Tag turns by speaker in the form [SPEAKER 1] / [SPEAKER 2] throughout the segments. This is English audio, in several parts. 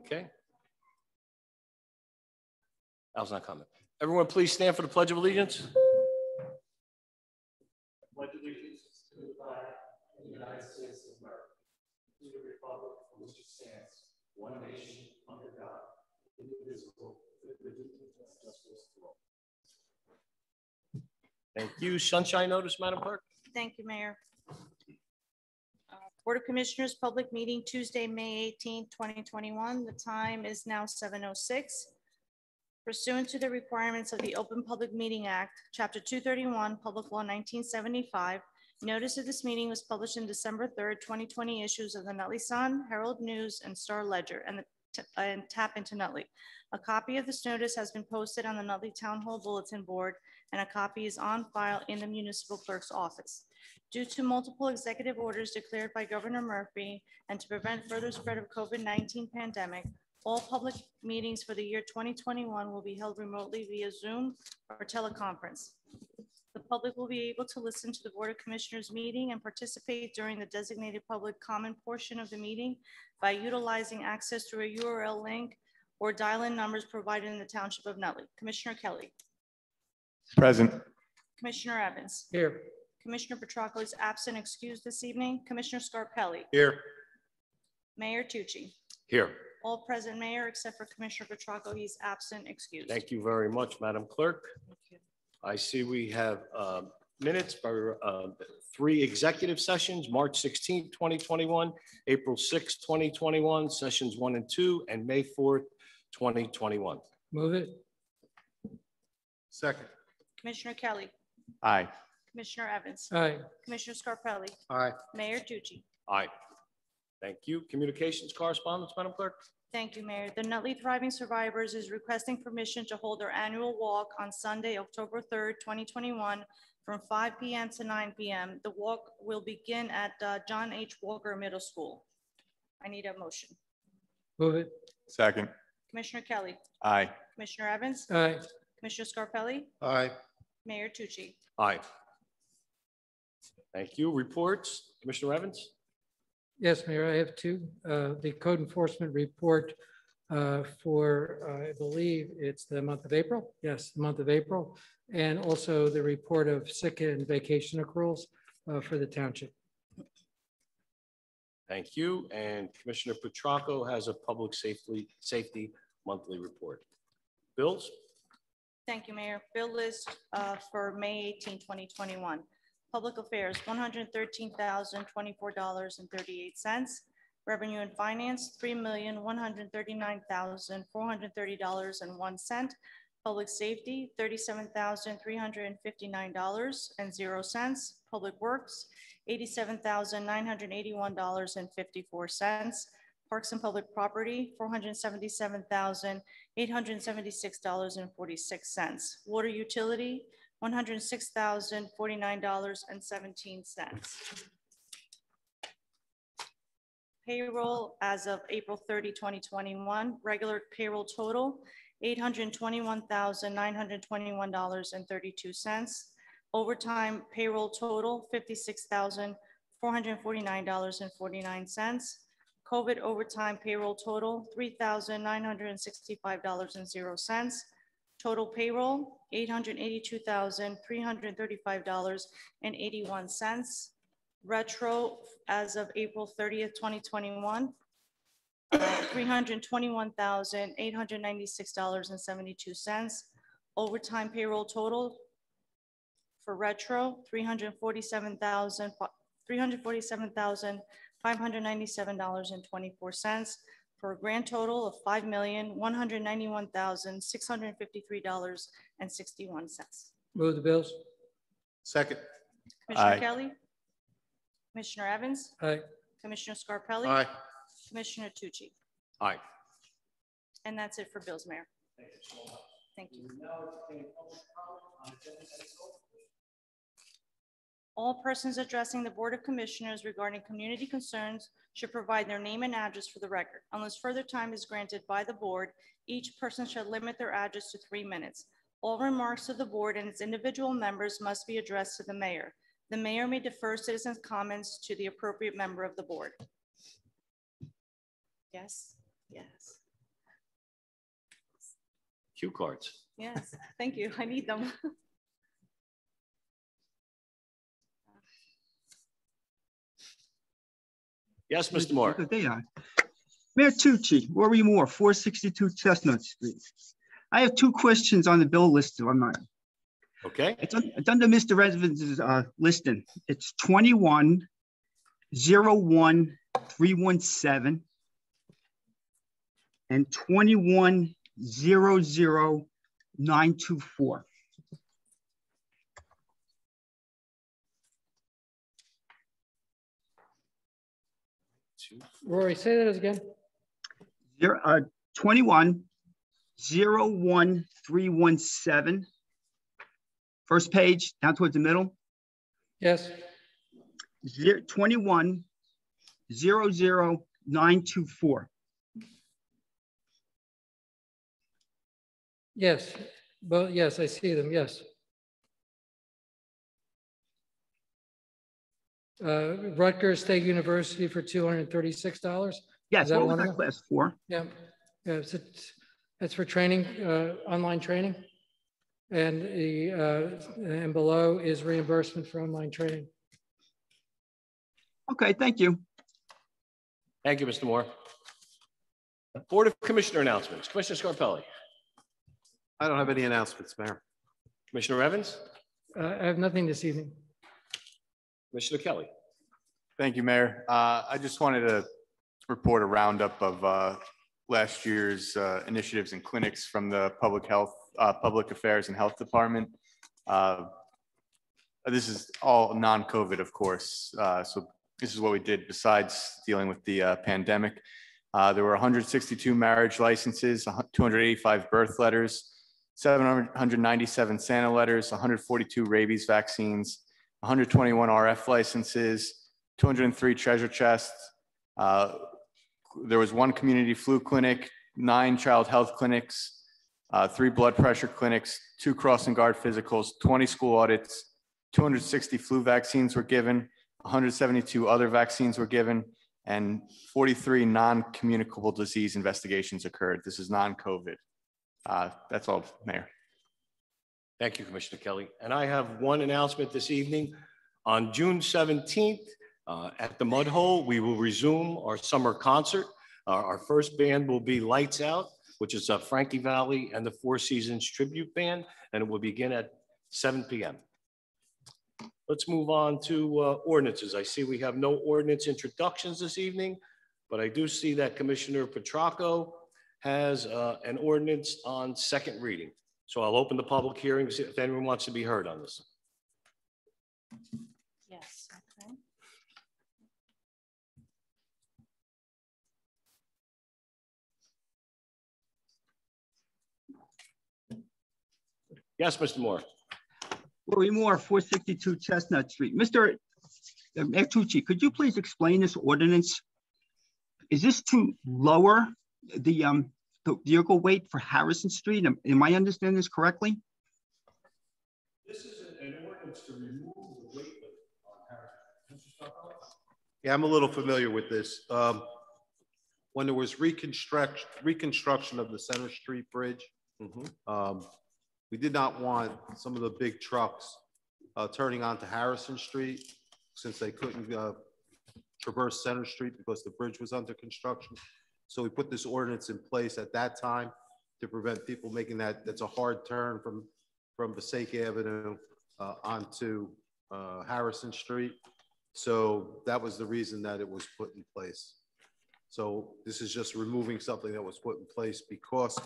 [SPEAKER 1] Okay. Al's not coming. Everyone, please stand for the Pledge of Allegiance. Pledge allegiance to the flag of the United States of America, to the republic for which it stands, one nation under God, indivisible, with liberty and justice for all. Thank you. Sunshine notice, Madam Clerk.
[SPEAKER 2] Thank you, Mayor. Board of Commissioners public meeting Tuesday, May 18th, 2021. The time is now 7:06. Pursuant to the requirements of the Open Public Meeting Act, Chapter 231, Public Law 1975, notice of this meeting was published in December 3rd, 2020 issues of the Nutley Sun, Herald News, and Star Ledger, and Tap into Nutley. A copy of this notice has been posted on the Nutley Town Hall Bulletin Board, and a copy is on file in the municipal clerk's office. Due to multiple executive orders declared by Governor Murphy and to prevent further spread of COVID-19 pandemic, all public meetings for the year 2021 will be held remotely via Zoom or teleconference. The public will be able to listen to the Board of Commissioners meeting and participate during the designated public comment portion of the meeting by utilizing access through a URL link or dial-in numbers provided in the Township of Nutley. Commissioner Kelly.
[SPEAKER 3] Present.
[SPEAKER 2] Commissioner Evans.
[SPEAKER 3] Here.
[SPEAKER 2] Commissioner Petracco is absent, excused this evening. Commissioner Scarpelli.
[SPEAKER 1] Here.
[SPEAKER 2] Mayor Tucci.
[SPEAKER 1] Here.
[SPEAKER 2] All present, Mayor, except for Commissioner Petracco. He's absent, excused.
[SPEAKER 1] Thank you very much, Madam Clerk.
[SPEAKER 2] Thank you.
[SPEAKER 1] I see we have minutes for 3 executive sessions, March 16th, 2021, April 6th, 2021, sessions 1 and 2, and May 4th, 2021.
[SPEAKER 3] Move it.
[SPEAKER 1] Second.
[SPEAKER 2] Commissioner Kelly.
[SPEAKER 3] Aye.
[SPEAKER 2] Commissioner Evans.
[SPEAKER 3] Aye.
[SPEAKER 2] Commissioner Scarpelli.
[SPEAKER 1] Aye.
[SPEAKER 2] Mayor Tucci.
[SPEAKER 1] Aye. Thank you. Communications correspondence, Madam Clerk.
[SPEAKER 2] Thank you, Mayor. The Nutley Thriving Survivors is requesting permission to hold their annual walk on Sunday, October 3rd, 2021, from 5 p.m. to 9 p.m. The walk will begin at John H. Walker Middle School. I need a motion.
[SPEAKER 3] Move it. Second.
[SPEAKER 2] Commissioner Kelly.
[SPEAKER 3] Aye.
[SPEAKER 2] Commissioner Evans.
[SPEAKER 3] Aye.
[SPEAKER 2] Commissioner Scarpelli.
[SPEAKER 1] Aye.
[SPEAKER 2] Mayor Tucci.
[SPEAKER 1] Aye. Thank you. Reports, Commissioner Evans.
[SPEAKER 4] Yes, Mayor, I have 2. The code enforcement report for, I believe it's the month of April. Yes, the month of April. And also the report of sick and vacation accruals for the township.
[SPEAKER 1] Thank you. And Commissioner Petracco has a public safety monthly report. Bills?
[SPEAKER 2] Thank you, Mayor. Bill list for May 18, 2021. Public Affairs, $113,024.38. Revenue and Finance, $3,139,430.01. Public Safety, $37,359.00. Public Works, $87,981.54. Parks and Public Property, $477,876.46. Water Utility, $106,049.17. Payroll as of April 30, 2021, regular payroll total, $821,921.32. Overtime payroll total, $56,449.49. COVID overtime payroll total, $3,965.00. Total payroll, $882,335.81. Retro as of April 30th, 2021, $321,896.72. Overtime payroll total for retro, $347,597.24, for a grand total of $5,191,653.61.
[SPEAKER 4] Move the bills.
[SPEAKER 1] Second.
[SPEAKER 2] Commissioner
[SPEAKER 3] Aye.
[SPEAKER 2] Kelly. Commissioner Evans.
[SPEAKER 4] Aye.
[SPEAKER 2] Commissioner Scarpelli.
[SPEAKER 1] Aye.
[SPEAKER 2] Commissioner Tucci.
[SPEAKER 1] Aye.
[SPEAKER 2] And that's it for bills, Mayor. Thank you. All persons addressing the Board of Commissioners regarding community concerns should provide their name and address for the record. Unless further time is granted by the board, each person should limit their address to 3 minutes. All remarks to the board and its individual members must be addressed to the mayor. The mayor may defer citizens' comments to the appropriate member of the board. Yes, yes.
[SPEAKER 1] Cue cards.
[SPEAKER 2] Yes, thank you. I need them.
[SPEAKER 1] Yes, Mr. Moore.
[SPEAKER 5] Good day, Mayor Tucci, Rory Moore, 462 Chestnut Street. I have two questions on the bill list of mine.
[SPEAKER 1] Okay.
[SPEAKER 5] It's under Mr. Evans' listing. It's 21-01-317 and 21-00-924.
[SPEAKER 4] Rory, say that again.
[SPEAKER 5] 21-01-317. First page, down towards the middle.
[SPEAKER 4] Yes,
[SPEAKER 5] 21-00-924.
[SPEAKER 4] yes, well, yes, I see them, yes. Rutgers State University for $236.
[SPEAKER 5] Yes,
[SPEAKER 4] Is that
[SPEAKER 5] what was
[SPEAKER 4] one of
[SPEAKER 5] that
[SPEAKER 4] them?
[SPEAKER 5] class for?
[SPEAKER 4] Yeah, yeah, it's for training, online training. And and below is reimbursement for online training.
[SPEAKER 5] Okay, thank you.
[SPEAKER 1] Thank you, Mr. Moore. Board of Commissioner announcements. Commissioner Scarpelli.
[SPEAKER 3] I don't have any announcements, Mayor.
[SPEAKER 1] Commissioner Evans.
[SPEAKER 4] I have nothing this evening.
[SPEAKER 1] Commissioner Kelly.
[SPEAKER 3] Thank you, Mayor. I just wanted to report a roundup of last year's initiatives and clinics from the Public Affairs and Health Department. This is all non-COVID, of course. So this is what we did besides dealing with the pandemic. There were 162 marriage licenses, 285 birth letters, 797 Santa letters, 142 rabies vaccines, 121 RF licenses, 203 treasure chests. There was one community flu clinic, 9 child health clinics, 3 blood pressure clinics, 2 crossing guard physicals, 20 school audits, 260 flu vaccines were given, 172 other vaccines were given, and 43 non-communicable disease investigations occurred. This is non-COVID. That's all, Mayor.
[SPEAKER 1] Thank you, Commissioner Kelly. And I have one announcement this evening. On June 17th, at the Mud Hole, we will resume our summer concert. Our first band will be Lights Out, which is Frankie Valli and the Four Seasons Tribute Band, and it will begin at 7 p.m. Let's move on to ordinances. I see we have no ordinance introductions this evening, but I do see that Commissioner Petracco has an ordinance on second reading. So I'll open the public hearing to see if anyone wants to be heard on this.
[SPEAKER 2] Yes, okay.
[SPEAKER 1] Yes, Mr. Moore.
[SPEAKER 5] Rory Moore, 462 Chestnut Street. Mr. Mayor Tucci, could you please explain this ordinance? Is this to lower the vehicle weight for Harrison Street? Am I understanding this correctly?
[SPEAKER 1] This is an ordinance to remove the weight limit on Harrison.
[SPEAKER 6] Yeah, I'm a little familiar with this. When there was reconstruction of the Center Street Bridge, we did not want some of the big trucks turning onto Harrison Street since they couldn't traverse Center Street because the bridge was under construction. So we put this ordinance in place at that time to prevent people making that. That's a hard turn from Passaic Avenue onto Harrison Street. So that was the reason that it was put in place. So this is just removing something that was put in place because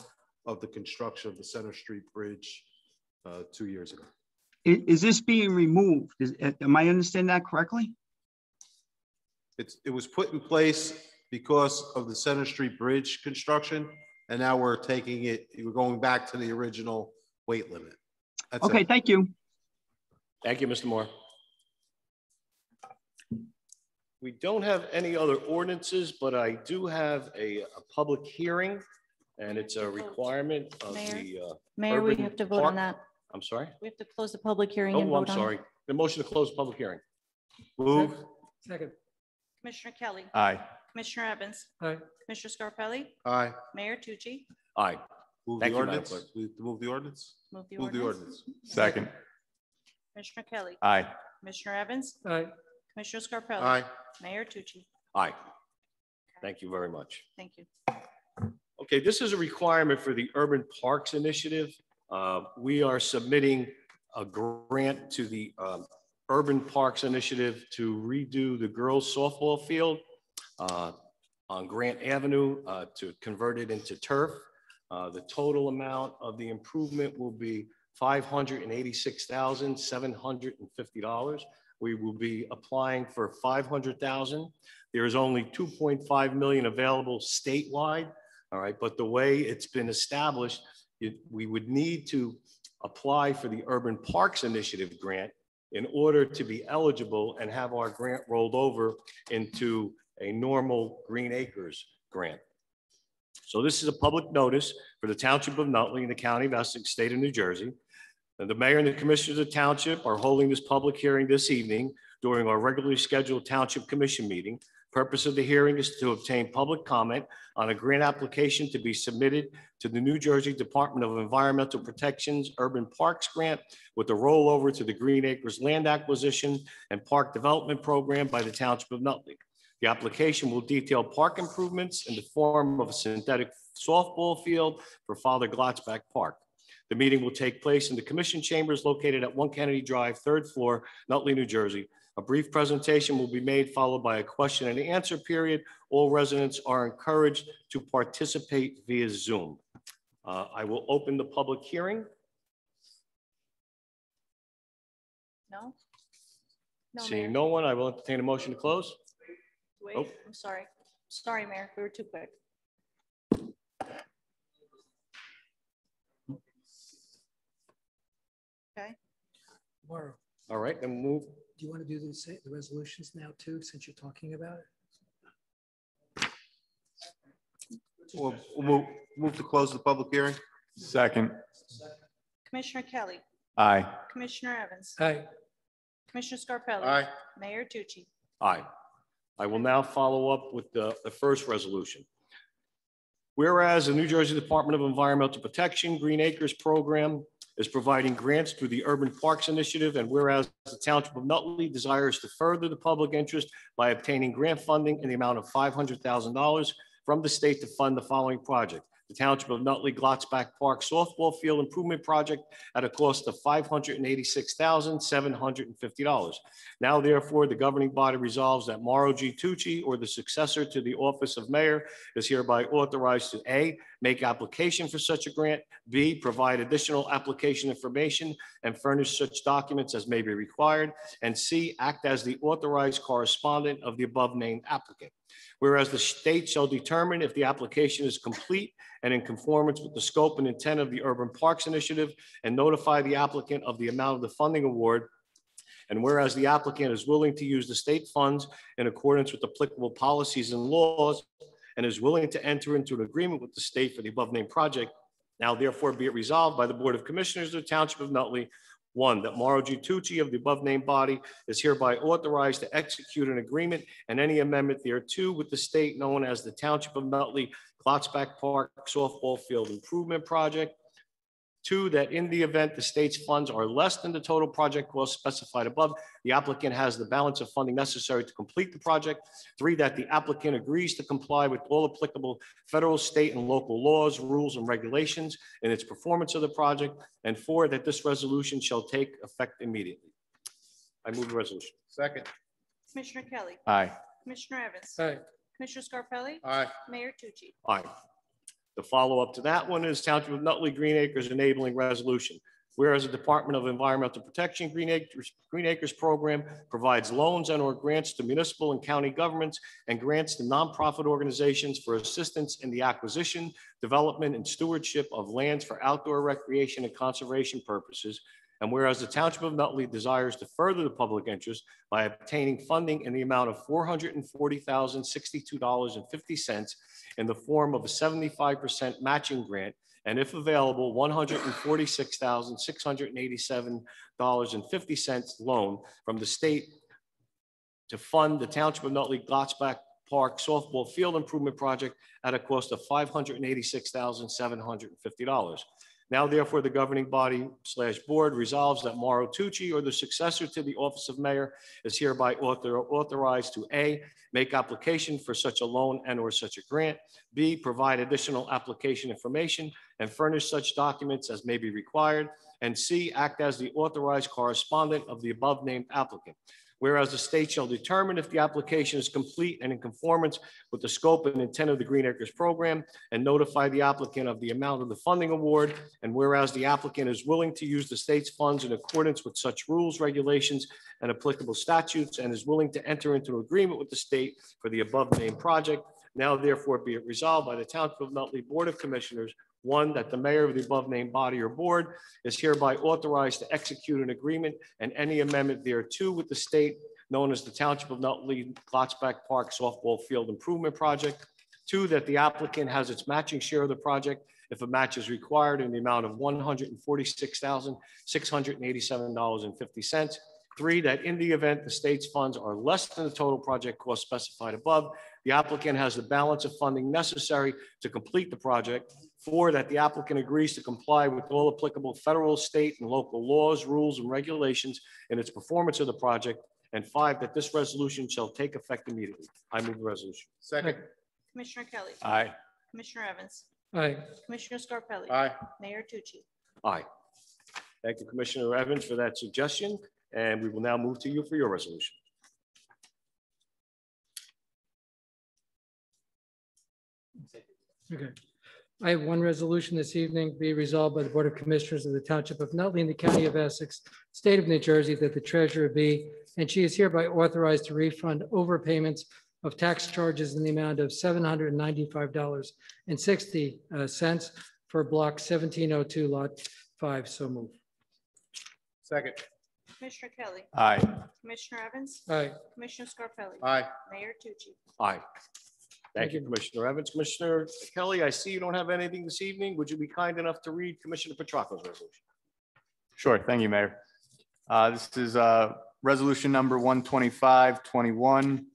[SPEAKER 6] of the construction of the Center Street Bridge 2 years ago.
[SPEAKER 5] Is this being removed? Am I understanding that correctly?
[SPEAKER 6] It was put in place because of the Center Street Bridge construction, and now we're going back to the original weight limit. That's
[SPEAKER 5] okay,
[SPEAKER 6] it.
[SPEAKER 5] Thank you.
[SPEAKER 1] Thank you, Mr. Moore. We don't have any other ordinances, but I do have a public hearing, and it's a requirement of
[SPEAKER 2] Mayor, we
[SPEAKER 1] Urban
[SPEAKER 2] have to vote
[SPEAKER 1] Park.
[SPEAKER 2] on that.
[SPEAKER 1] I'm sorry?
[SPEAKER 2] We have to close the public hearing and
[SPEAKER 1] Oh,
[SPEAKER 2] vote
[SPEAKER 1] I'm
[SPEAKER 2] on it.
[SPEAKER 1] sorry. The motion to close the public hearing. Move.
[SPEAKER 4] Second.
[SPEAKER 2] Commissioner Kelly.
[SPEAKER 3] Aye.
[SPEAKER 2] Commissioner Evans.
[SPEAKER 4] Aye.
[SPEAKER 2] Commissioner Scarpelli.
[SPEAKER 6] Aye.
[SPEAKER 2] Mayor Tucci.
[SPEAKER 1] Aye.
[SPEAKER 6] Move
[SPEAKER 1] Thank
[SPEAKER 6] the
[SPEAKER 1] you, Madam
[SPEAKER 6] ordinance?
[SPEAKER 1] Clerk.
[SPEAKER 6] We move the ordinance?
[SPEAKER 2] Move the
[SPEAKER 6] Move the
[SPEAKER 2] ordinance.
[SPEAKER 6] ordinance.
[SPEAKER 3] Second.
[SPEAKER 2] Commissioner Kelly.
[SPEAKER 3] Aye.
[SPEAKER 2] Commissioner Evans.
[SPEAKER 4] Aye.
[SPEAKER 2] Commissioner Scarpelli.
[SPEAKER 6] Aye.
[SPEAKER 2] Mayor Tucci.
[SPEAKER 1] Aye. Thank you very much.
[SPEAKER 2] Thank you.
[SPEAKER 1] Okay, this is a requirement for the Urban Parks Initiative. We are submitting a grant to the Urban Parks Initiative to redo the girls softball field on Grant Avenue to convert it into turf. The total amount of the improvement will be $586,750. We will be applying for $500,000. There is only $2.5 million available statewide. All right, but the way it's been established, we would need to apply for the Urban Parks Initiative grant in order to be eligible and have our grant rolled over into a normal Green Acres grant. So this is a public notice for the Township of Nutley in the County of Essex, State of New Jersey. And the mayor and the commissioners of the township are holding this public hearing this evening during our regularly scheduled Township Commission meeting. Purpose of the hearing is to obtain public comment on a grant application to be submitted to the New Jersey Department of Environmental Protection's Urban Parks Grant with a rollover to the Green Acres Land Acquisition and Park Development Program by the Township of Nutley. The application will detail park improvements in the form of a synthetic softball field for Father Glotzback Park. The meeting will take place in the Commission Chambers located at 1 Kennedy Drive, 3rd floor, Nutley, New Jersey. A brief presentation will be made, followed by a question and answer period. All residents are encouraged to participate via Zoom. I will open the public hearing.
[SPEAKER 2] No? No,
[SPEAKER 1] Seeing
[SPEAKER 2] Mayor.
[SPEAKER 1] no one, I will entertain a motion to close.
[SPEAKER 2] Wait,
[SPEAKER 1] Oh.
[SPEAKER 2] I'm sorry. Sorry, Mayor, we were too quick. Okay,
[SPEAKER 4] Tomorrow.
[SPEAKER 1] All right, then move.
[SPEAKER 4] Do you want to do the resolutions now too, since you're talking about it?
[SPEAKER 6] We'll move to close the public hearing?
[SPEAKER 3] Second.
[SPEAKER 2] Commissioner Kelly,
[SPEAKER 3] Aye.
[SPEAKER 2] Commissioner Evans,
[SPEAKER 4] Aye.
[SPEAKER 2] Commissioner Scarpelli.
[SPEAKER 6] Aye.
[SPEAKER 2] Mayor Tucci.
[SPEAKER 1] Aye. I will now follow up with the first resolution. Whereas the New Jersey Department of Environmental Protection Green Acres Program is providing grants through the Urban Parks Initiative, and whereas the Township of Nutley desires to further the public interest by obtaining grant funding in the amount of $500,000 from the state to fund the following project. The Township of Nutley Glotzback Park Softball Field Improvement Project at a cost of $586,750. Now, therefore, the governing body resolves that Mauro G. Tucci, or the successor to the office of mayor, is hereby authorized to A, make application for such a grant, B, provide additional application information and furnish such documents as may be required, and C, act as the authorized correspondent of the above named applicant. Whereas the state shall determine if the application is complete and in conformance with the scope and intent of the Urban Parks Initiative and notify the applicant of the amount of the funding award. And whereas the applicant is willing to use the state funds in accordance with applicable policies and laws and is willing to enter into an agreement with the state for the above named project, now therefore be it resolved by the Board of Commissioners of the Township of Nutley, one, that Mauro G. Tucci of the above named body is hereby authorized to execute an agreement and any amendment thereto with the state known as the Township of Nutley Glotzback Park Softball Field Improvement Project. Two, that in the event the state's funds are less than the total project cost specified above, the applicant has the balance of funding necessary to complete the project. Three, that the applicant agrees to comply with all applicable federal, state, and local laws, rules, and regulations in its performance of the project. And four, that this resolution shall take effect immediately. I move the resolution.
[SPEAKER 6] Second.
[SPEAKER 2] Commissioner Kelly,
[SPEAKER 3] Aye.
[SPEAKER 2] Commissioner Evans,
[SPEAKER 4] Aye.
[SPEAKER 2] Commissioner Scarpelli,
[SPEAKER 6] Aye.
[SPEAKER 2] Mayor Tucci.
[SPEAKER 1] Aye. The follow-up to that one is Township of Nutley Green Acres Enabling Resolution. Whereas the Department of Environmental Protection Green Acres Program provides loans and/or grants to municipal and county governments and grants to nonprofit organizations for assistance in the acquisition, development, and stewardship of lands for outdoor recreation and conservation purposes. And whereas the Township of Nutley desires to further the public interest by obtaining funding in the amount of $440,062.50 in the form of a 75% matching grant, and if available, $146,687.50 loan from the state to fund the Township of Nutley Glotzback Park Softball Field Improvement Project at a cost of $586,750. Now therefore, the governing body / board resolves that Mauro Tucci or the successor to the office of mayor is hereby authorized to A, make application for such a loan and or such a grant, B, provide additional application information and furnish such documents as may be required, and C, act as the authorized correspondent of the above named applicant. Whereas the state shall determine if the application is complete and in conformance with the scope and intent of the Green Acres program and notify the applicant of the amount of the funding award. And whereas the applicant is willing to use the state's funds in accordance with such rules, regulations, and applicable statutes, and is willing to enter into an agreement with the state for the above named project. Now therefore be it resolved by the Township of Nutley Board of Commissioners, one, that the mayor of the above named body or board is hereby authorized to execute an agreement and any amendment thereto with the state known as the Township of Nutley Glotzback Park Softball Field Improvement Project. Two, that the applicant has its matching share of the project if a match is required in the amount of $146,687.50. Three, that in the event the state's funds are less than the total project cost specified above, the applicant has the balance of funding necessary to complete the project. Four, that the applicant agrees to comply with all applicable federal, state, and local laws, rules, and regulations in its performance of the project. And five, that this resolution shall take effect immediately. I move the resolution.
[SPEAKER 6] Second.
[SPEAKER 2] Commissioner Kelly.
[SPEAKER 3] Aye.
[SPEAKER 2] Commissioner Evans.
[SPEAKER 4] Aye.
[SPEAKER 2] Commissioner Scarpelli.
[SPEAKER 6] Aye.
[SPEAKER 2] Mayor Tucci.
[SPEAKER 1] Aye. Thank you, Commissioner Evans, for that suggestion. And we will now move to you for your resolution.
[SPEAKER 4] Okay. I have one resolution this evening, be resolved by the Board of Commissioners of the Township of Nutley in the County of Essex, State of New Jersey, that the treasurer be, and she is hereby authorized to refund overpayments of tax charges in the amount of $795.60 for Block 1702, Lot 5. So move.
[SPEAKER 6] Second.
[SPEAKER 2] Commissioner Kelly.
[SPEAKER 3] Aye.
[SPEAKER 2] Commissioner Evans.
[SPEAKER 4] Aye.
[SPEAKER 2] Commissioner Scarpelli.
[SPEAKER 6] Aye.
[SPEAKER 2] Mayor Tucci.
[SPEAKER 1] Aye. Thank you, Commissioner Evans. Commissioner Kelly, I see you don't have anything this evening. Would you be kind enough to read Commissioner Petracco's resolution?
[SPEAKER 3] Sure. Thank you, Mayor. This is resolution number 12521.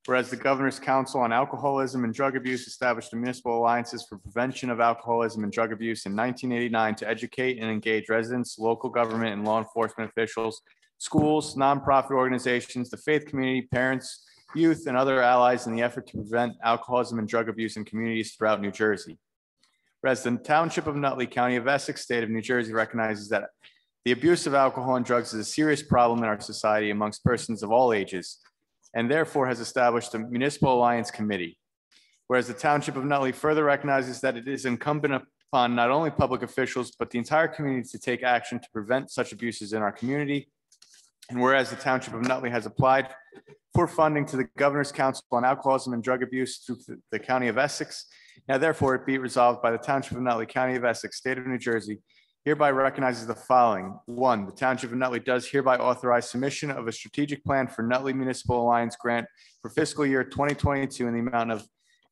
[SPEAKER 3] Whereas the Governor's Council on Alcoholism and Drug Abuse established municipal alliances for prevention of alcoholism and drug abuse in 1989 to educate and engage residents, local government and law enforcement officials, schools, nonprofit organizations, the faith community, parents, youth, and other allies in the effort to prevent alcoholism and drug abuse in communities throughout New Jersey. Whereas the Township of Nutley, County of Essex, State of New Jersey recognizes that the abuse of alcohol and drugs is a serious problem in our society amongst persons of all ages, and therefore has established a Municipal Alliance Committee. Whereas the Township of Nutley further recognizes that it is incumbent upon not only public officials, but the entire community to take action to prevent such abuses in our community. And whereas the Township of Nutley has applied for funding to the Governor's Council on Alcoholism and Drug Abuse through the County of Essex, now therefore it be resolved by the Township of Nutley, County of Essex, State of New Jersey, hereby recognizes the following. One, the Township of Nutley does hereby authorize submission of a strategic plan for Nutley Municipal Alliance grant for fiscal year 2022 in the amount of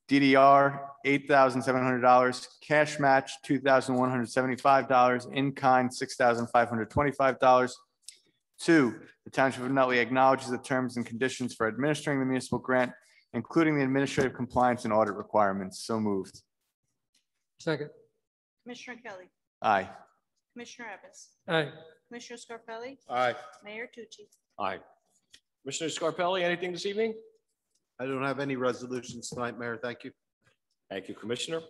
[SPEAKER 3] DDR $8,700, cash match $2,175, in kind $6,525. Two, the Township of Nutley acknowledges the terms and conditions for administering the municipal grant, including the administrative compliance and audit requirements. So moved.
[SPEAKER 4] Second.
[SPEAKER 2] Commissioner Kelly.
[SPEAKER 3] Aye.
[SPEAKER 2] Commissioner Evans.
[SPEAKER 4] Aye.
[SPEAKER 2] Commissioner Scarpelli.
[SPEAKER 6] Aye.
[SPEAKER 2] Mayor Tucci.
[SPEAKER 1] Aye. Commissioner Scarpelli, anything this evening?
[SPEAKER 6] I don't have any resolutions tonight, Mayor. Thank you.
[SPEAKER 1] Thank you, Commissioner.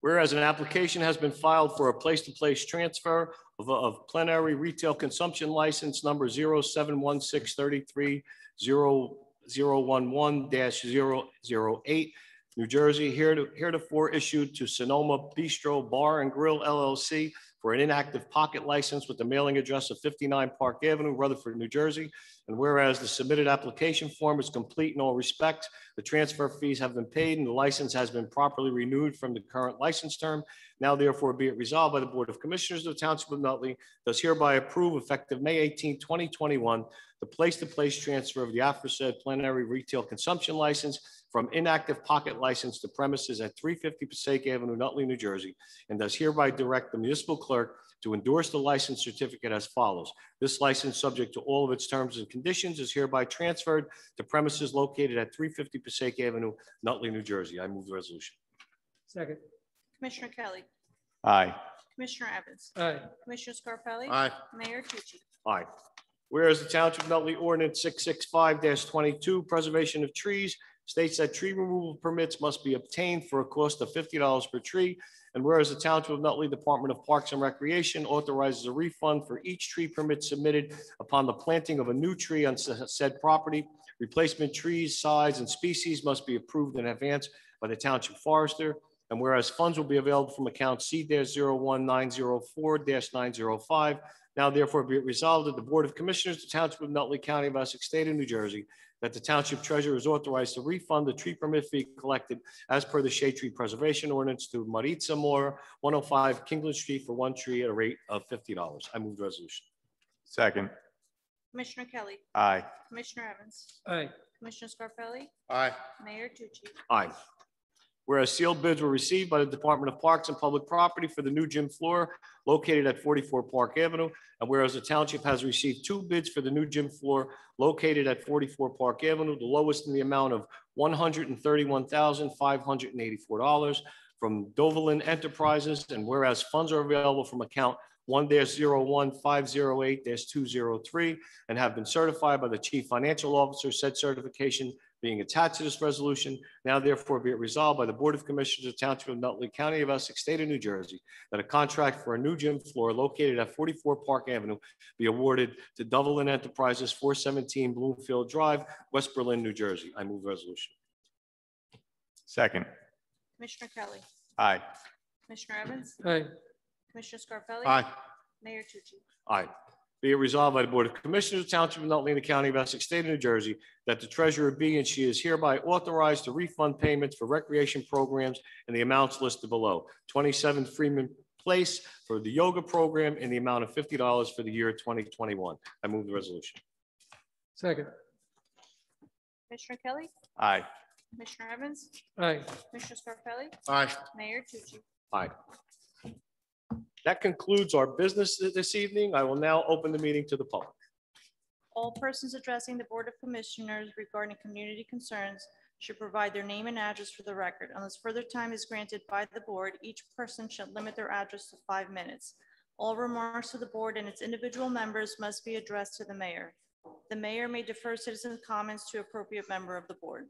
[SPEAKER 1] Whereas an application has been filed for a place-to-place transfer of plenary retail consumption license number 0716330011-008, New Jersey, heretofore issued to Sonoma Bistro Bar and Grill LLC for an inactive pocket license with the mailing address of 59 Park Avenue, Rutherford, New Jersey. And whereas the submitted application form is complete in all respects, the transfer fees have been paid and the license has been properly renewed from the current license term. Now therefore be it resolved by the Board of Commissioners of the Township of Nutley does hereby approve effective May 18, 2021, the place-to-place transfer of the aforesaid plenary retail consumption license from inactive pocket license to premises at 350 Passaic Avenue, Nutley, New Jersey, and does hereby direct the municipal clerk to endorse the license certificate as follows. This license, subject to all of its terms and conditions, is hereby transferred to premises located at 350 Passaic Avenue, Nutley, New Jersey. I move the resolution.
[SPEAKER 4] Second.
[SPEAKER 2] Commissioner Kelly.
[SPEAKER 3] Aye.
[SPEAKER 2] Commissioner Evans.
[SPEAKER 4] Aye.
[SPEAKER 2] Commissioner Scarpelli.
[SPEAKER 6] Aye.
[SPEAKER 2] Mayor Tucci.
[SPEAKER 1] Aye. Whereas the Township of Nutley Ordinance 665-22, preservation of trees, states that tree removal permits must be obtained for a cost of $50 per tree. And whereas the Township of Nutley Department of Parks and Recreation authorizes a refund for each tree permit submitted upon the planting of a new tree on said property, replacement trees, size, and species must be approved in advance by the Township Forester. And whereas funds will be available from account C-01904-905, now therefore be it resolved that the Board of Commissioners of the Township of Nutley County of Essex State of New Jersey, that the Township Treasurer is authorized to refund the tree permit fee collected as per the Shade Tree Preservation Ordinance to Maritza Moore, 105 Kingland Street for one tree at a rate of $50. I move the resolution.
[SPEAKER 3] Second.
[SPEAKER 2] Commissioner Kelly.
[SPEAKER 3] Aye.
[SPEAKER 2] Commissioner Evans.
[SPEAKER 4] Aye.
[SPEAKER 2] Commissioner Scarpelli.
[SPEAKER 6] Aye.
[SPEAKER 2] Mayor Tucci.
[SPEAKER 1] Aye. Whereas sealed bids were received by the Department of Parks and Public Property for the new gym floor located at 44 Park Avenue, and whereas the township has received 2 bids for the new gym floor located at 44 Park Avenue, the lowest in the amount of $131,584 from Dovalin Enterprises, and whereas funds are available from account 1-01508-203 and have been certified by the Chief Financial Officer, said certification being attached to this resolution. Now therefore be it resolved by the Board of Commissioners of the Township of Nutley County of Essex State of New Jersey that a contract for a new gym floor located at 44 Park Avenue be awarded to Dovalin Enterprises, 417 Bloomfield Drive, West Berlin, New Jersey. I move the resolution.
[SPEAKER 3] Second.
[SPEAKER 2] Commissioner Kelly.
[SPEAKER 3] Aye.
[SPEAKER 2] Commissioner Evans.
[SPEAKER 4] Aye.
[SPEAKER 2] Commissioner Scarpelli.
[SPEAKER 6] Aye.
[SPEAKER 2] Mayor Tucci.
[SPEAKER 1] Aye. Be it resolved by the Board of Commissioners of the Township of Nutley in the County of Essex State of New Jersey that the treasurer be and she is hereby authorized to refund payments for recreation programs in the amounts listed below. 27 Freeman Place for the yoga program in the amount of $50 for the year 2021. I move the resolution.
[SPEAKER 4] Second.
[SPEAKER 2] Commissioner Kelly.
[SPEAKER 3] Aye.
[SPEAKER 2] Commissioner Evans.
[SPEAKER 4] Aye.
[SPEAKER 2] Commissioner Scarpelli.
[SPEAKER 6] Aye.
[SPEAKER 2] Mayor Tucci.
[SPEAKER 1] Aye. That concludes our business this evening. I will now open the meeting to the public.
[SPEAKER 2] All persons addressing the Board of Commissioners regarding community concerns should provide their name and address for the record. Unless further time is granted by the board, each person should limit their address to 5 minutes. All remarks to the board and its individual members must be addressed to the mayor. The mayor may defer citizen comments to appropriate member of the board.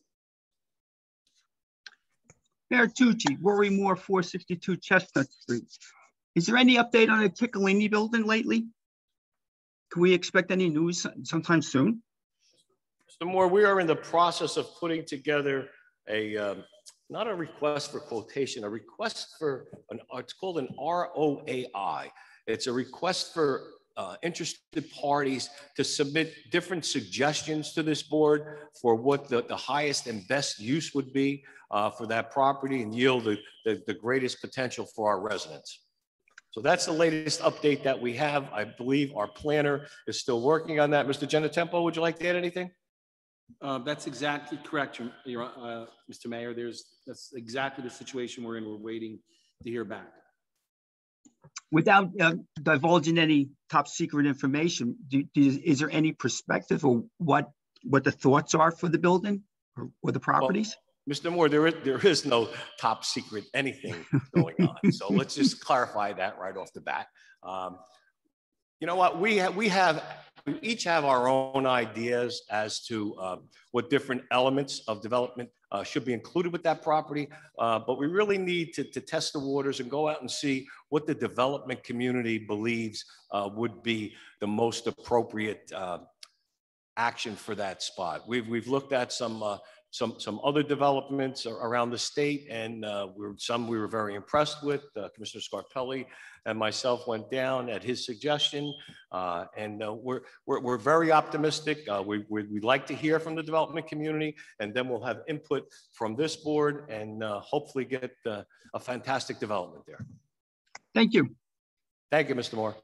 [SPEAKER 5] Mayor Tucci, Rory Moore, 462 Chestnut Street. Is there any update on the Ticcolini building lately? Can we expect any news sometime soon?
[SPEAKER 1] Mr. Moore, we are in the process of putting together a, not a request for quotation, a request for, it's called an ROAI. It's a request for interested parties to submit different suggestions to this board for what the highest and best use would be for that property and yield the greatest potential for our residents. So that's the latest update that we have. I believe our planner is still working on that. Mr. Genetempo, would you like to add anything?
[SPEAKER 7] That's exactly correct, Mr. Mayor. That's exactly the situation we're in. We're waiting to hear back.
[SPEAKER 5] Without divulging any top secret information, is there any perspective of what the thoughts are for the building or the properties?
[SPEAKER 1] Well, Mr. Moore, there is no top secret anything going on. So let's just clarify that right off the bat. You know what? We each have our own ideas as to what different elements of development should be included with that property. But we really need to test the waters and go out and see what the development community believes would be the most appropriate action for that spot. We've looked at some other developments around the state, and we were very impressed with. Commissioner Scarpelli and myself went down at his suggestion, and we're very optimistic. We'd like to hear from the development community, and then we'll have input from this board, and hopefully get a fantastic development there.
[SPEAKER 5] Thank you.
[SPEAKER 1] Thank you, Mr. Moore.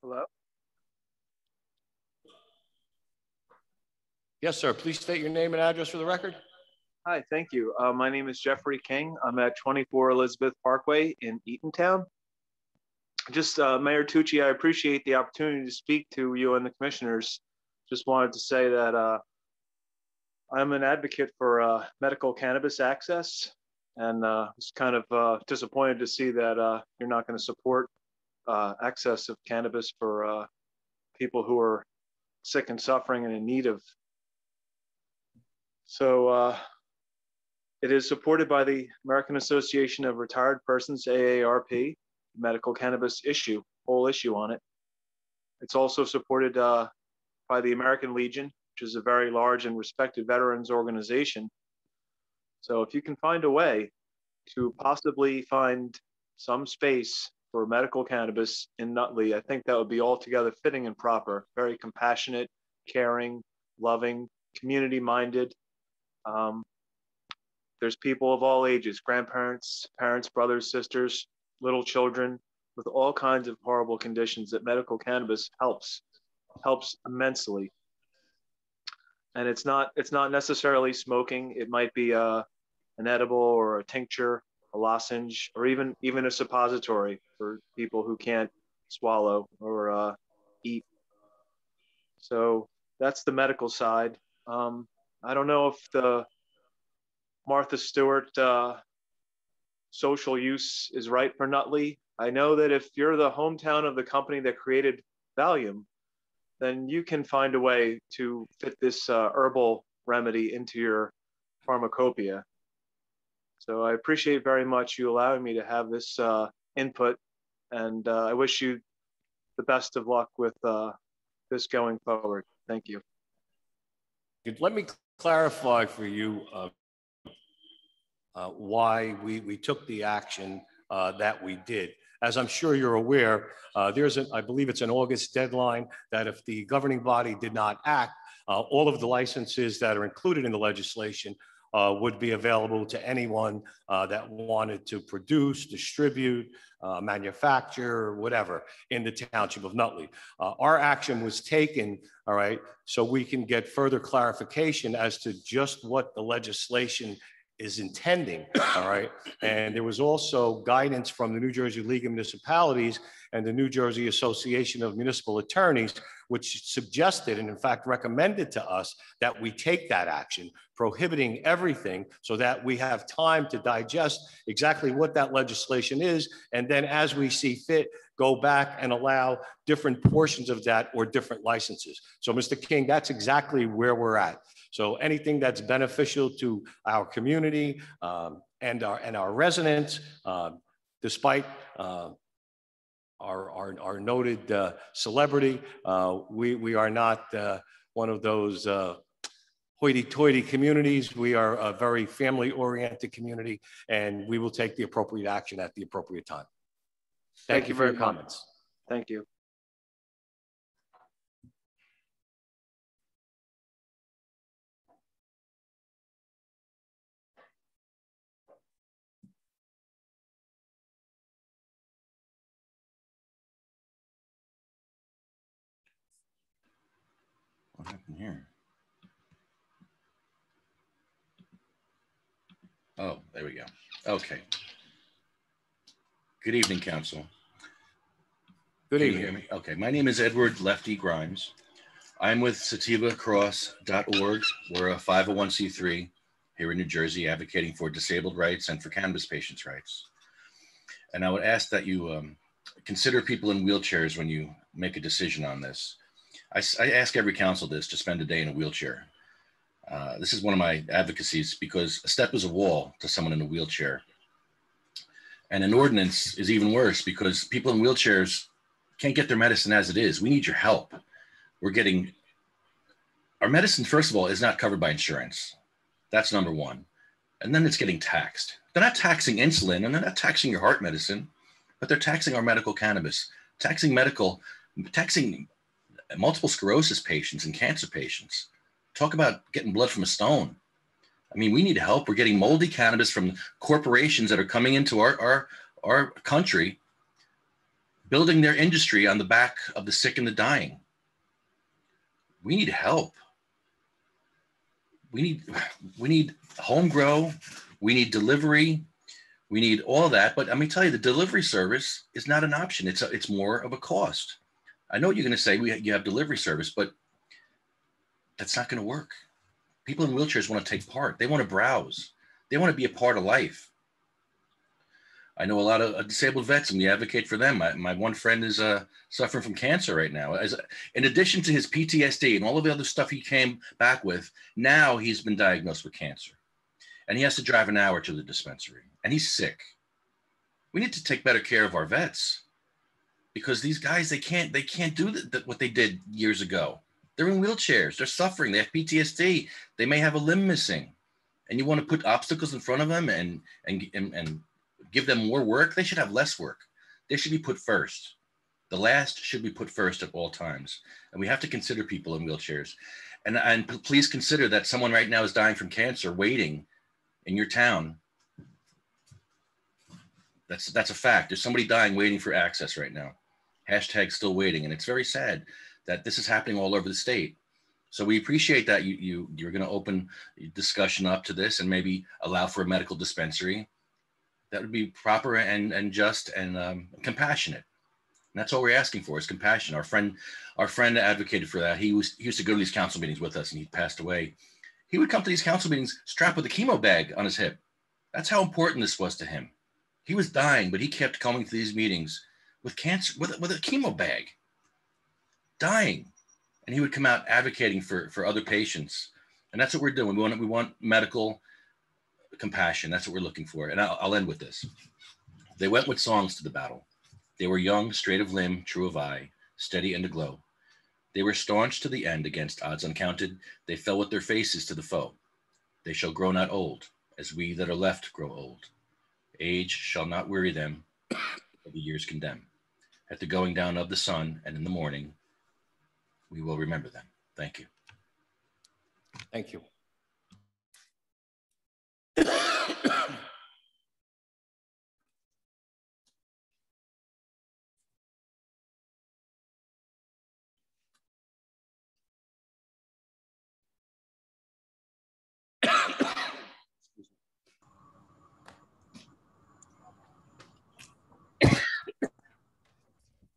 [SPEAKER 8] Hello?
[SPEAKER 1] Yes, sir. Please state your name and address for the record.
[SPEAKER 8] Hi, thank you. My name is Jeffrey King. I'm at 24 Elizabeth Parkway in Eatontown. Just Mayor Tucci, I appreciate the opportunity to speak to you and the commissioners. Just wanted to say that I'm an advocate for medical cannabis access, and was kind of disappointed to see that you're not going to support access of cannabis for people who are sick and suffering and in need of. So it is supported by the American Association of Retired Persons, AARP, medical cannabis whole issue on it. It's also supported by the American Legion, which is a very large and respected veterans organization. So if you can find a way to possibly find some space for medical cannabis in Nutley, I think that would be altogether fitting and proper, very compassionate, caring, loving, community-minded. There's people of all ages, grandparents, parents, brothers, sisters, little children with all kinds of horrible conditions that medical cannabis helps immensely. And it's not necessarily smoking. It might be an edible or a tincture, a lozenge, or even a suppository for people who can't swallow or eat. So that's the medical side. I don't know if the Martha Stewart social use is right for Nutley. I know that if you're the hometown of the company that created Valium, then you can find a way to fit this herbal remedy into your pharmacopoeia. So I appreciate very much you allowing me to have this input, and I wish you the best of luck with this going forward. Thank you.
[SPEAKER 1] Let me clarify for you why we took the action that we did. As I'm sure you're aware, I believe it's an August deadline that if the governing body did not act, all of the licenses that are included in the legislation would be available to anyone that wanted to produce, distribute, manufacture, whatever, in the township of Nutley. Our action was taken, all right, so we can get further clarification as to just what the legislation is intending, all right? And there was also guidance from the New Jersey League of Municipalities and the New Jersey Association of Municipal Attorneys, which suggested and in fact recommended to us that we take that action, prohibiting everything so that we have time to digest exactly what that legislation is. And then as we see fit, go back and allow different portions of that or different licenses. So Mr. King, that's exactly where we're at. So anything that's beneficial to our community and our residents, despite our noted celebrity, we are not one of those hoity-toity communities. We are a very family-oriented community, and we will take the appropriate action at the appropriate time. Thank you for your comments.
[SPEAKER 8] Thank you.
[SPEAKER 9] What happened here? Oh, there we go. Okay. Good evening, Council.
[SPEAKER 1] Good
[SPEAKER 9] Can
[SPEAKER 1] evening.
[SPEAKER 9] you hear me? Okay. My name is Edward Lefty Grimes. I'm with sativacross.org. We're a 501c3 here in New Jersey, advocating for disabled rights and for cannabis patients' rights. And I would ask that you consider people in wheelchairs when you make a decision on this. I ask every council this, to spend a day in a wheelchair. This is one of my advocacies because a step is a wall to someone in a wheelchair. And an ordinance is even worse because people in wheelchairs can't get their medicine as it is. We need your help. Our medicine, first of all, is not covered by insurance. That's number one. And then it's getting taxed. They're not taxing insulin and they're not taxing your heart medicine, but they're taxing our medical cannabis, taxing multiple sclerosis patients and cancer patients. Talk about getting blood from a stone. I mean, we need help. We're getting moldy cannabis from corporations that are coming into our country, building their industry on the back of the sick and the dying. We need help. We need home grow. We need delivery. We need all that. But let me tell you, the delivery service is not an option. It's more of a cost. I know you're going to say you have delivery service, but that's not going to work. People in wheelchairs want to take part. They want to browse. They want to be a part of life. I know a lot of disabled vets, and we advocate for them. My one friend is suffering from cancer right now. In addition to his PTSD and all of the other stuff he came back with, now he's been diagnosed with cancer. And he has to drive an hour to the dispensary. And he's sick. We need to take better care of our vets, because these guys, they can't do what they did years ago. They're in wheelchairs. They're suffering. They have PTSD. They may have a limb missing. And you want to put obstacles in front of them and give them more work? They should have less work. They should be put first. The last should be put first at all times. And we have to consider people in wheelchairs. And please consider that someone right now is dying from cancer, waiting in your town. That's a fact. There's somebody dying, waiting for access right now. Hashtag still waiting. And it's very sad that this is happening all over the state. So we appreciate that you're going to open discussion up to this and maybe allow for a medical dispensary. That would be proper and just and compassionate. And that's all we're asking for is compassion. Our friend advocated for that. He used to go to these council meetings with us, and he passed away. He would come to these council meetings strapped with a chemo bag on his hip. That's how important this was to him. He was dying, but he kept coming to these meetings with cancer, with a chemo bag, dying. And he would come out advocating for other patients. And that's what we're doing. We want medical compassion. That's what we're looking for. And I'll end with this. They went with songs to the battle. They were young, straight of limb, true of eye, steady and aglow. They were staunch to the end against odds uncounted. They fell with their faces to the foe. They shall grow not old, as we that are left grow old. Age shall not weary them, or the years condemn. At the going down of the sun and in the morning, we will remember them. Thank you.
[SPEAKER 1] Thank you.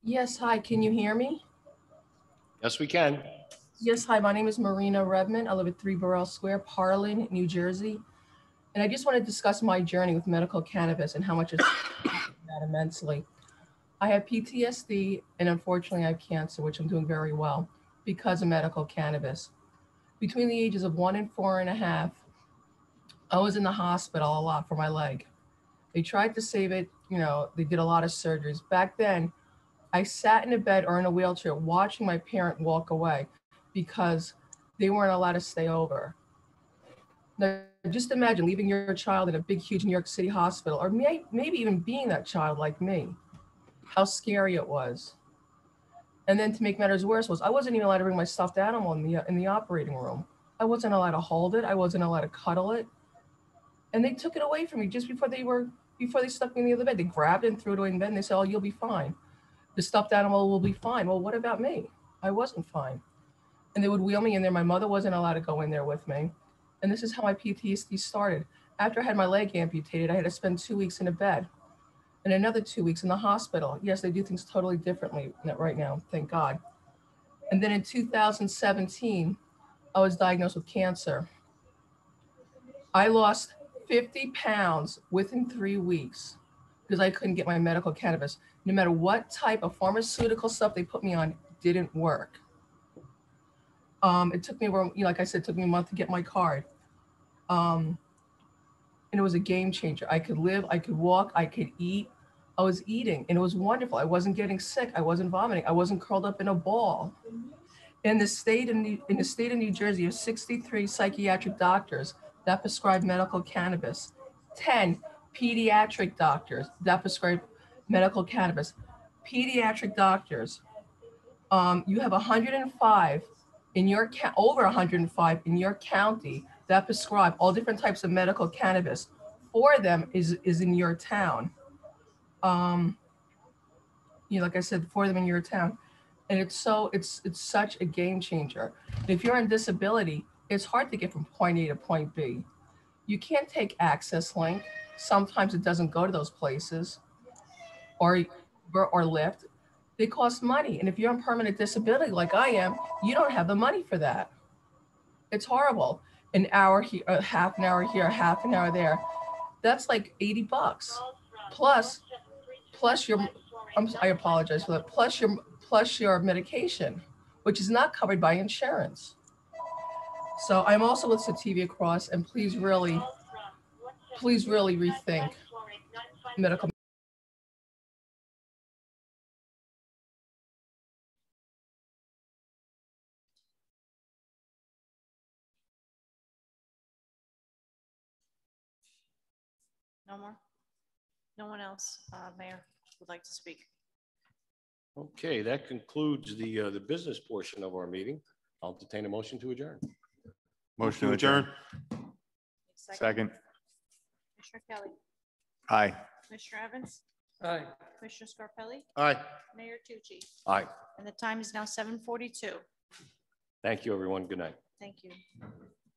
[SPEAKER 10] Yes, hi, can you hear me?
[SPEAKER 1] Yes, we can.
[SPEAKER 10] Yes, hi, my name is Marina Revman. I live at 3 Burrell Square, Parlin, New Jersey. And I just want to discuss my journey with medical cannabis and how much it's that immensely. I have PTSD, and unfortunately I have cancer, which I'm doing very well because of medical cannabis. Between the ages of 1 and 4.5, I was in the hospital a lot for my leg. They tried to save it, they did a lot of surgeries. Back then, I sat in a bed or in a wheelchair watching my parent walk away because they weren't allowed to stay over. Now, just imagine leaving your child in a big, huge New York City hospital, or maybe even being that child like me, how scary it was. And then to make matters worse was I wasn't even allowed to bring my stuffed animal in the operating room. I wasn't allowed to hold it. I wasn't allowed to cuddle it. And they took it away from me just before they stuck me in the other bed. They grabbed it and threw it away in bed, and they said, "Oh, you'll be fine. The stuffed animal will be fine." Well, what about me? I wasn't fine. And they would wheel me in there. My mother wasn't allowed to go in there with me. And this is how my PTSD started. After I had my leg amputated, I had to spend 2 weeks in a bed and another 2 weeks in the hospital. Yes, they do things totally differently right now, thank God. And then in 2017, I was diagnosed with cancer. I lost 50 pounds within 3 weeks because I couldn't get my medical cannabis. No matter what type of pharmaceutical stuff they put me on, didn't work. It took me, like I said, it took me a month to get my card. And it was a game changer. I could live, I could walk, I could eat. I was eating and it was wonderful. I wasn't getting sick. I wasn't vomiting. I wasn't curled up in a ball. In the state of New Jersey, there's 63 psychiatric doctors that prescribe medical cannabis, 10 pediatric doctors that prescribe medical cannabis. Pediatric doctors, you have 105 in your over 105 in your county that prescribe all different types of medical cannabis. 4 of them is in your town. like I said, for them in your town. And it's such a game changer. If you're on disability, it's hard to get from point A to point B. You can't take Access Link. Sometimes it doesn't go to those places, or Lyft. They cost money. And if you're on permanent disability like I am, you don't have the money for that. It's horrible. An hour here, half an hour here, half an hour there. That's like $80. Plus your, I apologize for that. Plus your medication, which is not covered by insurance. So I'm also with Sativa Cross, and please really rethink medical.
[SPEAKER 2] No more? No one else, Mayor, would like to speak?
[SPEAKER 1] Okay, that concludes the business portion of our meeting. I'll entertain a motion to adjourn.
[SPEAKER 3] Motion to adjourn. Second.
[SPEAKER 2] Commissioner Kelly.
[SPEAKER 3] Aye.
[SPEAKER 2] Commissioner Evans.
[SPEAKER 4] Aye.
[SPEAKER 2] Commissioner Scarpelli.
[SPEAKER 1] Aye.
[SPEAKER 2] Mayor Tucci.
[SPEAKER 1] Aye.
[SPEAKER 2] And the time is now 7:42.
[SPEAKER 1] Thank you, everyone. Good night.
[SPEAKER 2] Thank you.